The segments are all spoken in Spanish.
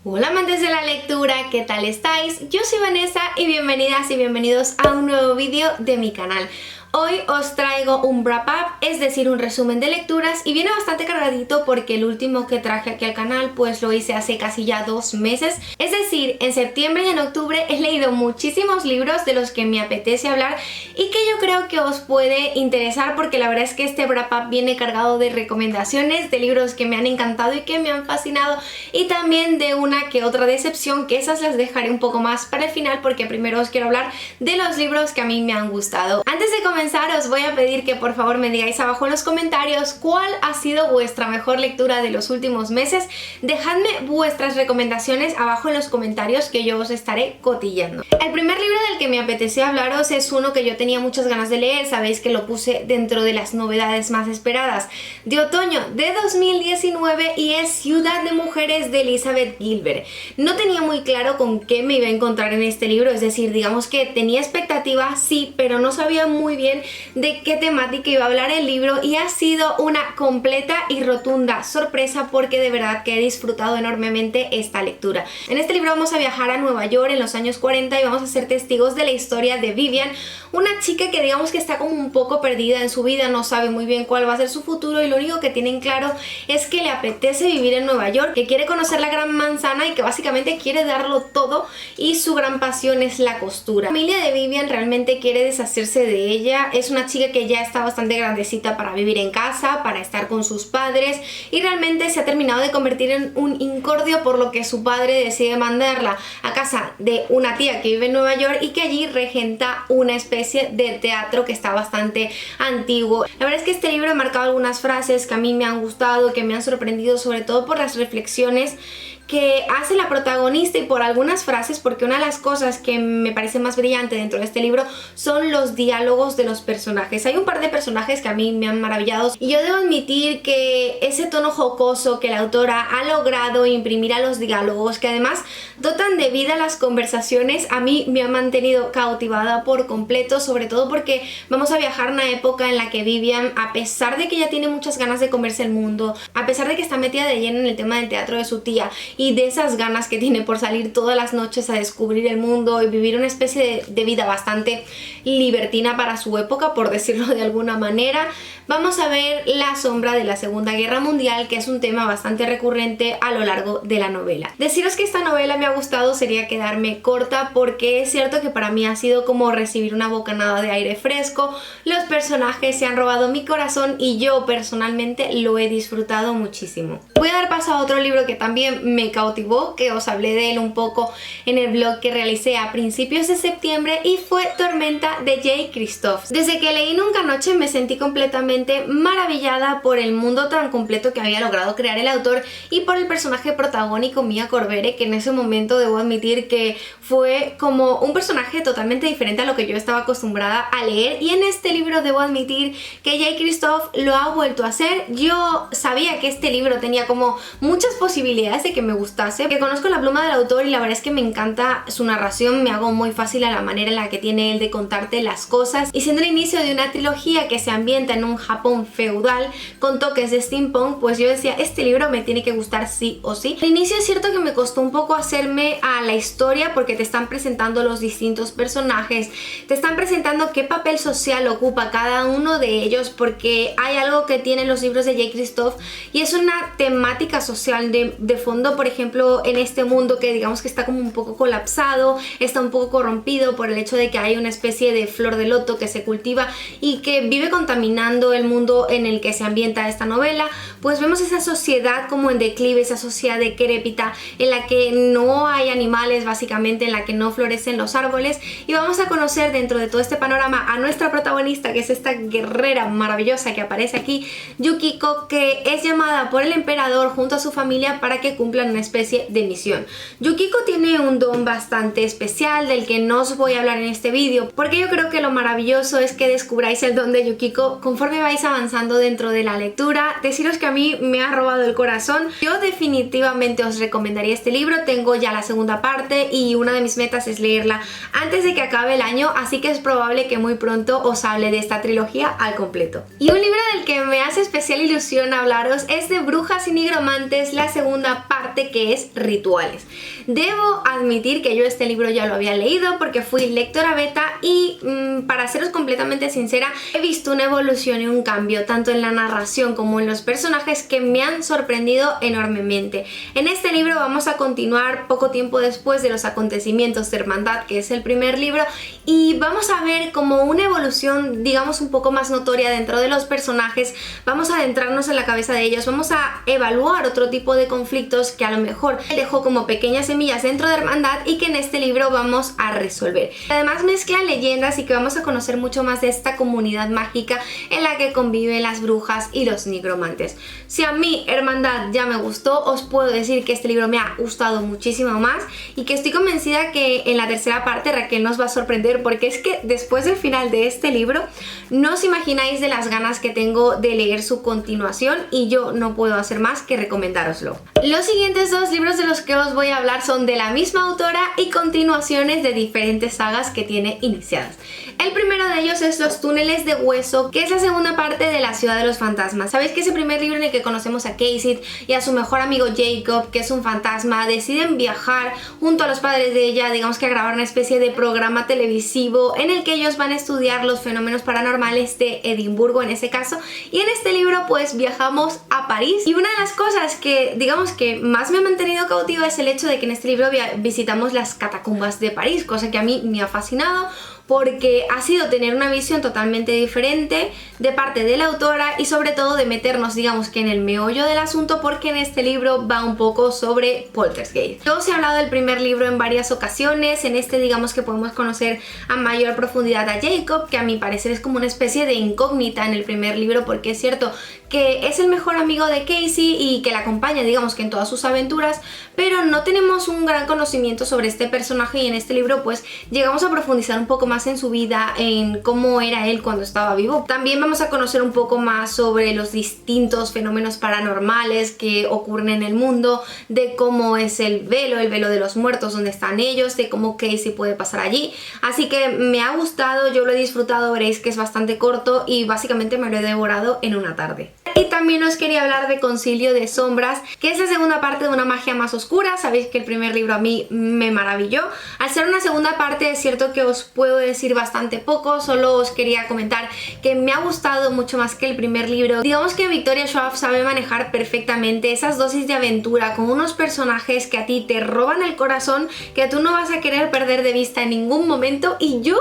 Hola amantes de la lectura, ¿qué tal estáis? Yo soy Vanessa y bienvenidas y bienvenidos a un nuevo vídeo de mi canal. Hoy os traigo un wrap up, es decir, un resumen de lecturas, y viene bastante cargadito porque el último que traje aquí al canal pues lo hice hace casi ya 2 meses. Es decir, en septiembre y en octubre he leído muchísimos libros de los que me apetece hablar y que yo creo que os puede interesar, porque la verdad es que este wrap up viene cargado de recomendaciones, de libros que me han encantado y que me han fascinado, y también de una que otra decepción, que esas las dejaré un poco más para el final porque primero os quiero hablar de los libros que a mí me han gustado. Antes de comenzar os voy a pedir que por favor me digáis abajo en los comentarios cuál ha sido vuestra mejor lectura de los últimos meses. Dejadme vuestras recomendaciones abajo en los comentarios que yo os estaré cotillando. El primer libro del que me apetecía hablaros es uno que yo tenía muchas ganas de leer, sabéis que lo puse dentro de las novedades más esperadas de otoño de 2019 y es Ciudad de Mujeres de Elizabeth Gilbert. No tenía muy claro con qué me iba a encontrar en este libro, es decir, digamos que tenía expectativas, sí, pero no sabía muy bien de qué temática iba a hablar el libro, y ha sido una completa y rotunda sorpresa porque de verdad que he disfrutado enormemente esta lectura. En este libro vamos a viajar a Nueva York en los años 40 y vamos a ser testigos de la historia de Vivian, una chica que digamos que está como un poco perdida en su vida, no sabe muy bien cuál va a ser su futuro y lo único que tiene en claro es que le apetece vivir en Nueva York, que quiere conocer la Gran Manzana y que básicamente quiere darlo todo, y su gran pasión es la costura. La familia de Vivian realmente quiere deshacerse de ella. Es una chica que ya está bastante grandecita para vivir en casa, para estar con sus padres, y realmente se ha terminado de convertir en un incordio, por lo que su padre decide mandarla a casa de una tía que vive en Nueva York y que allí regenta una especie de teatro que está bastante antiguo. La verdad es que este libro ha marcado algunas frases que a mí me han gustado, que me han sorprendido, sobre todo por las reflexiones que hace la protagonista y por algunas frases, porque una de las cosas que me parece más brillante dentro de este libro son los diálogos de los personajes. Hay un par de personajes que a mí me han maravillado y yo debo admitir que ese tono jocoso que la autora ha logrado imprimir a los diálogos, que además dotan de vida las conversaciones, a mí me ha mantenido cautivada por completo, sobre todo porque vamos a viajar a una época en la que Vivian, a pesar de que ya tiene muchas ganas de comerse el mundo, a pesar de que está metida de lleno en el tema del teatro de su tía y de esas ganas que tiene por salir todas las noches a descubrir el mundo y vivir una especie de vida bastante libertina para su época, por decirlo de alguna manera, vamos a ver la sombra de la Segunda Guerra Mundial, que es un tema bastante recurrente a lo largo de la novela. Deciros que esta novela me ha gustado sería quedarme corta, porque es cierto que para mí ha sido como recibir una bocanada de aire fresco. Los personajes se han robado mi corazón y yo personalmente lo he disfrutado muchísimo. Voy a dar paso a otro libro que también me cautivó, que os hablé de él un poco en el blog que realicé a principios de septiembre, y fue Tormenta de Jay Kristoff. Desde que leí Nunca Noche me sentí completamente maravillada por el mundo tan completo que había logrado crear el autor y por el personaje protagónico Mia Corbere, que en ese momento debo admitir que fue como un personaje totalmente diferente a lo que yo estaba acostumbrada a leer, y en este libro debo admitir que Jay Kristoff lo ha vuelto a hacer. Yo sabía que este libro tenía como muchas posibilidades de que me gustase, que conozco la pluma del autor y la verdad es que me encanta su narración, me hago muy fácil a la manera en la que tiene él de contarte las cosas, y siendo el inicio de una trilogía que se ambienta en un Japón feudal con toques de steampunk, pues yo decía, este libro me tiene que gustar sí o sí. Al inicio es cierto que me costó un poco hacerme a la historia, porque te están presentando los distintos personajes, te están presentando qué papel social ocupa cada uno de ellos, porque hay algo que tienen los libros de Jay Kristoff y es una temática social de fondo. Por ejemplo, en este mundo que digamos que está como un poco colapsado, está un poco corrompido por el hecho de que hay una especie de flor de loto que se cultiva y que vive contaminando el mundo en el que se ambienta esta novela, pues vemos esa sociedad como en declive, esa sociedad decrépita en la que no hay animales, básicamente en la que no florecen los árboles, y vamos a conocer dentro de todo este panorama a nuestra protagonista, que es esta guerrera maravillosa que aparece aquí, Yukiko, que es llamada por el emperador junto a su familia para que cumplan una especie de misión. Yukiko tiene un don bastante especial del que no os voy a hablar en este vídeo, porque yo creo que lo maravilloso es que descubráis el don de Yukiko conforme vais avanzando dentro de la lectura. Deciros que a mí me ha robado el corazón. Yo definitivamente os recomendaría este libro, tengo ya la segunda parte y una de mis metas es leerla antes de que acabe el año, así que es probable que muy pronto os hable de esta trilogía al completo. Y un libro del que me hace especial ilusión hablaros es de Brujas y Nigromantes, la segunda parte, parte que es rituales. Debo admitir que yo este libro ya lo había leído porque fui lectora beta y para seros completamente sincera, he visto una evolución y un cambio tanto en la narración como en los personajes que me han sorprendido enormemente. En este libro vamos a continuar poco tiempo después de los acontecimientos de Hermandad, que es el primer libro, y vamos a ver como una evolución, digamos, un poco más notoria dentro de los personajes. Vamos a adentrarnos en la cabeza de ellos, vamos a evaluar otro tipo de conflictos que a lo mejor dejó como pequeñas semillas dentro de Hermandad y que en este libro vamos a resolver. Además mezcla leyendas y que vamos a conocer mucho más de esta comunidad mágica en la que conviven las brujas y los nigromantes. Si a mí Hermandad ya me gustó, os puedo decir que este libro me ha gustado muchísimo más y que estoy convencida que en la tercera parte Raquel nos va a sorprender, porque es que después del final de este libro no os imagináis de las ganas que tengo de leer su continuación y yo no puedo hacer más que recomendároslo. Los siguientes dos libros de los que os voy a hablar son de la misma autora y continuaciones de diferentes sagas que tiene iniciadas. El primero de ellos es Los túneles de hueso, que es la segunda parte de La ciudad de los fantasmas. Sabéis que ese primer libro en el que conocemos a Casey y a su mejor amigo Jacob, que es un fantasma, deciden viajar junto a los padres de ella, digamos que a grabar una especie de programa televisivo en el que ellos van a estudiar los fenómenos paranormales de Edimburgo en ese caso, y en este libro pues viajamos a París. Y una de las cosas que digamos que más me ha mantenido cautiva es el hecho de que en este libro visitamos las catacumbas de París, cosa que a mí me ha fascinado porque ha sido tener una visión totalmente diferente de parte de la autora y sobre todo de meternos, digamos que en el meollo del asunto, porque en este libro va un poco sobre Poltergeist. Yo os he hablado del primer libro en varias ocasiones, en este digamos que podemos conocer a mayor profundidad a Jacob, que a mi parecer es como una especie de incógnita en el primer libro, porque es cierto que es el mejor amigo de Casey y que la acompaña digamos que en todas sus aventuras, pero no tenemos un gran conocimiento sobre este personaje y en este libro pues llegamos a profundizar un poco más en su vida, en cómo era él cuando estaba vivo. También vamos a conocer un poco más sobre los distintos fenómenos paranormales que ocurren en el mundo, de cómo es el velo de los muertos, donde están ellos, de cómo Casey puede pasar allí. Así que me ha gustado, yo lo he disfrutado, veréis que es bastante corto y básicamente me lo he devorado en una tarde. Y también os quería hablar de Concilio de Sombras, que es la segunda parte de Una magia más oscura. Sabéis que el primer libro a mí me maravilló. Al ser una segunda parte es cierto que os puedo decir bastante poco, solo os quería comentar que me ha gustado mucho más que el primer libro. Digamos que Victoria Schwab sabe manejar perfectamente esas dosis de aventura con unos personajes que a ti te roban el corazón, que tú no vas a querer perder de vista en ningún momento, y yo...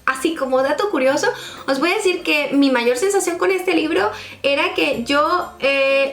Así como dato curioso, os voy a decir que mi mayor sensación con este libro era que yo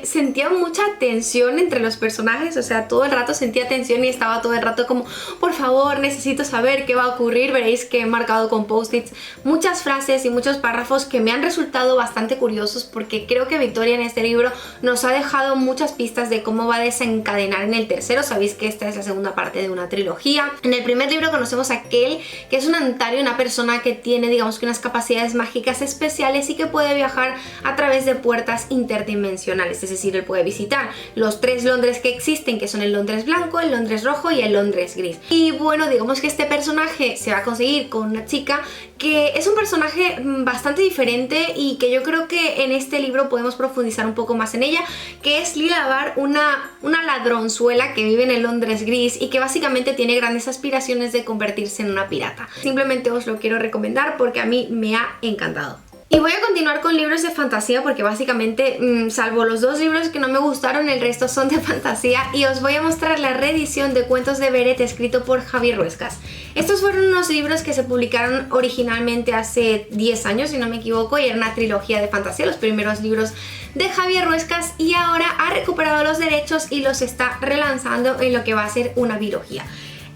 sentía mucha tensión entre los personajes, o sea, todo el rato sentía tensión y estaba todo el rato como, por favor, necesito saber qué va a ocurrir. Veréis que he marcado con post-its muchas frases y muchos párrafos que me han resultado bastante curiosos, porque creo que Victoria en este libro nos ha dejado muchas pistas de cómo va a desencadenar en el tercero. Sabéis que esta es la segunda parte de una trilogía. En el primer libro conocemos a Kel, que es un Antario, una persona que tiene digamos que unas capacidades mágicas especiales y que puede viajar a través de puertas interdimensionales, es decir, él puede visitar los 3 Londres que existen, que son el Londres blanco, el Londres rojo y el Londres gris. Y bueno, digamos que este personaje se va a conseguir con una chica que es un personaje bastante diferente y que yo creo que en este libro podemos profundizar un poco más en ella, que es Lila Barr, una ladronzuela que vive en el Londres gris y que básicamente tiene grandes aspiraciones de convertirse en una pirata. Simplemente os lo quiero recomendar porque a mí me ha encantado. Y voy a continuar con libros de fantasía porque básicamente, salvo los 2 libros que no me gustaron, el resto son de fantasía, y os voy a mostrar la reedición de Cuentos de Beret escrito por Javier Ruescas. Estos fueron unos libros que se publicaron originalmente hace 10 años, si no me equivoco, y era una trilogía de fantasía, los primeros libros de Javier Ruescas, y ahora ha recuperado los derechos y los está relanzando en lo que va a ser una biología.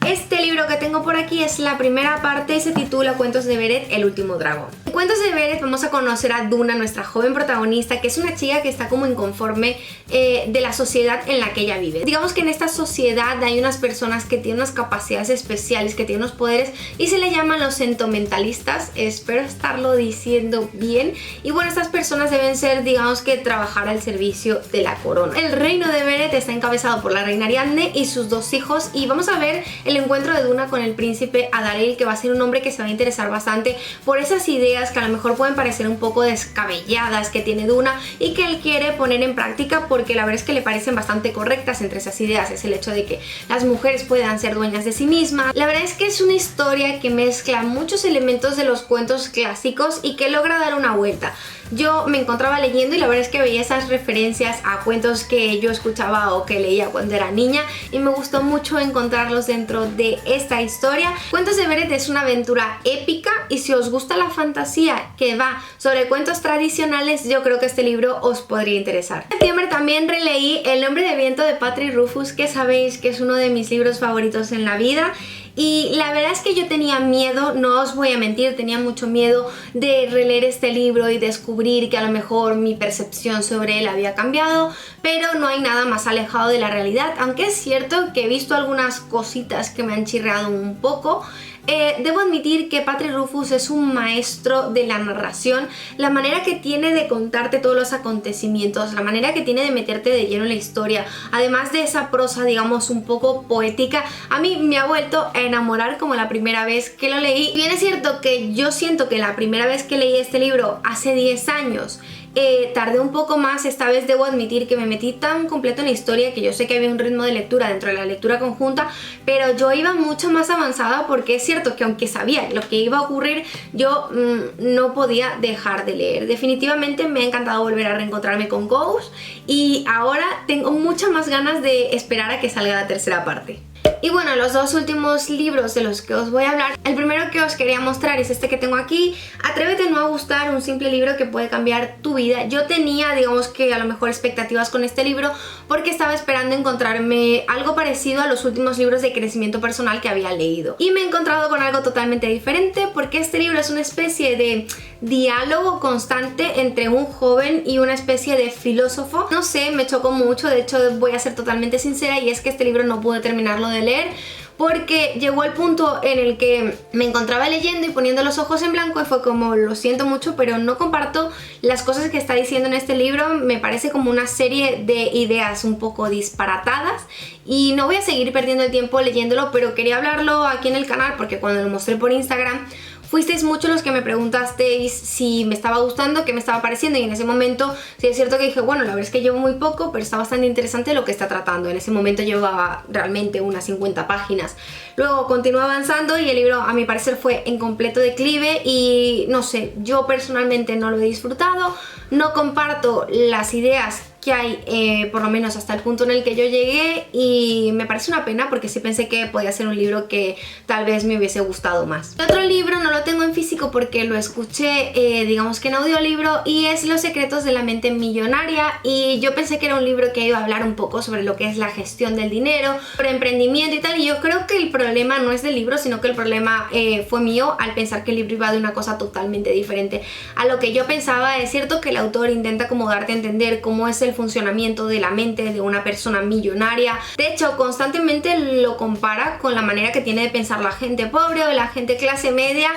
Este libro que tengo por aquí es la primera parte y se titula Cuentos de Beret, el último dragón. En Cuentos de Beret vamos a conocer a Duna, nuestra joven protagonista, que es una chica que está como inconforme de la sociedad en la que ella vive. Digamos que en esta sociedad hay unas personas que tienen unas capacidades especiales, que tienen unos poderes y se le llaman los centomentalistas. Espero estarlo diciendo bien. Y bueno, estas personas deben ser, digamos que, trabajar al servicio de la corona. El reino de Beret está encabezado por la reina Ariadne y sus 2 hijos, y vamos a ver el el encuentro de Duna con el príncipe Adalil, que va a ser un hombre que se va a interesar bastante por esas ideas que a lo mejor pueden parecer un poco descabelladas que tiene Duna y que él quiere poner en práctica, porque la verdad es que le parecen bastante correctas. Entre esas ideas es el hecho de que las mujeres puedan ser dueñas de sí mismas. La verdad es que es una historia que mezcla muchos elementos de los cuentos clásicos y que logra dar una vuelta. Yo me encontraba leyendo y la verdad es que veía esas referencias a cuentos que yo escuchaba o que leía cuando era niña, y me gustó mucho encontrarlos dentro de esta historia. Cuentos de Beren es una aventura épica, y si os gusta la fantasía que va sobre cuentos tradicionales, yo creo que este libro os podría interesar. En septiembre también releí El nombre de viento de Patrick Rothfuss, que sabéis que es uno de mis libros favoritos en la vida. Y la verdad es que yo tenía miedo, no os voy a mentir, tenía mucho miedo de releer este libro y descubrir que a lo mejor mi percepción sobre él había cambiado, pero no hay nada más alejado de la realidad, aunque es cierto que he visto algunas cositas que me han chirreado un poco. Debo admitir que Patrick Rothfuss es un maestro de la narración, la manera que tiene de contarte todos los acontecimientos, la manera que tiene de meterte de lleno en la historia, además de esa prosa, digamos, un poco poética, a mí me ha vuelto a enamorar como la primera vez que lo leí. Bien es cierto que yo siento que la primera vez que leí este libro hace 10 años, tardé un poco más. Esta vez debo admitir que me metí tan completo en la historia que yo sé que había un ritmo de lectura dentro de la lectura conjunta, pero yo iba mucho más avanzada, porque es cierto que aunque sabía lo que iba a ocurrir, yo no podía dejar de leer. Definitivamente me ha encantado volver a reencontrarme con Ghost, y ahora tengo muchas más ganas de esperar a que salga la tercera parte. Y bueno, los dos últimos libros de los que os voy a hablar, el primero que os quería mostrar es este que tengo aquí, Atrévete no a gustar, un simple libro que puede cambiar tu vida. Yo tenía, digamos que a lo mejor expectativas con este libro, porque estaba esperando encontrarme algo parecido a los últimos libros de crecimiento personal que había leído, y me he encontrado con algo totalmente diferente, porque este libro es una especie de diálogo constante entre un joven y una especie de filósofo. No sé, me chocó mucho. De hecho, voy a ser totalmente sincera, y es que este libro no pude terminarlo de leer porque llegó el punto en el que me encontraba leyendo y poniendo los ojos en blanco, y fue como, lo siento mucho, pero no comparto las cosas que está diciendo en este libro. Me parece como una serie de ideas un poco disparatadas, y no voy a seguir perdiendo el tiempo leyéndolo, pero quería hablarlo aquí en el canal porque cuando lo mostré por Instagram fuisteis muchos los que me preguntasteis si me estaba gustando, qué me estaba pareciendo, y en ese momento sí es cierto que dije, bueno, la verdad es que llevo muy poco, pero está bastante interesante lo que está tratando. En ese momento llevaba realmente unas 50 páginas. Luego continuó avanzando y el libro, a mi parecer, fue en completo declive, y no sé, yo personalmente no lo he disfrutado, no comparto las ideas que hay, por lo menos hasta el punto en el que yo llegué, y me parece una pena porque sí pensé que podía ser un libro que tal vez me hubiese gustado más. El otro libro no lo tengo en físico porque lo escuché, digamos que en audiolibro, y es Los secretos de la mente millonaria, y yo pensé que era un libro que iba a hablar un poco sobre lo que es la gestión del dinero, sobre emprendimiento y tal, y yo creo que el problema no es del libro, sino que el problema fue mío al pensar que el libro iba de una cosa totalmente diferente a lo que yo pensaba. Es cierto que el autor intenta como darte a entender cómo es el funcionamiento de la mente de una persona millonaria. De hecho, constantemente lo compara con la manera que tiene de pensar la gente pobre o la gente clase media,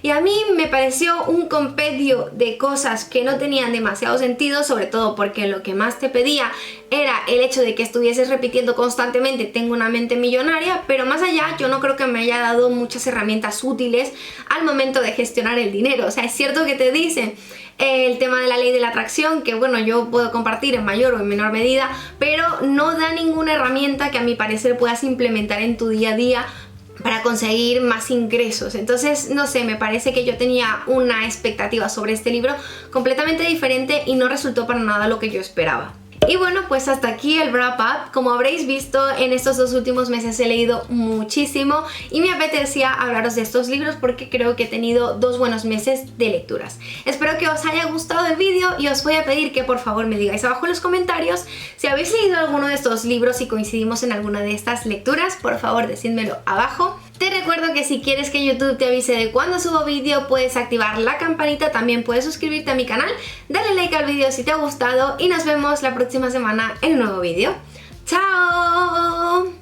y a mí me pareció un compendio de cosas que no tenían demasiado sentido, sobre todo porque lo que más te pedía era el hecho de que estuvieses repitiendo constantemente tengo una mente millonaria, pero más allá yo no creo que me haya dado muchas herramientas útiles al momento de gestionar el dinero. O sea, es cierto que te dicen el tema de la ley de la atracción, que bueno, yo puedo compartir en mayor o en menor medida, pero no da ninguna herramienta que a mi parecer puedas implementar en tu día a día para conseguir más ingresos. Entonces, no sé, me parece que yo tenía una expectativa sobre este libro completamente diferente y no resultó para nada lo que yo esperaba. Y bueno, pues hasta aquí el wrap up. Como habréis visto, en estos dos últimos meses he leído muchísimo y me apetecía hablaros de estos libros porque creo que he tenido 2 buenos meses de lecturas. Espero que os haya gustado el vídeo y os voy a pedir que por favor me digáis abajo en los comentarios si habéis leído alguno de estos libros y coincidimos en alguna de estas lecturas. Por favor, decídmelo abajo. Te recuerdo que si quieres que YouTube te avise de cuando subo vídeo, puedes activar la campanita, también puedes suscribirte a mi canal, darle like al vídeo si te ha gustado y nos vemos la próxima semana en un nuevo vídeo. ¡Chao!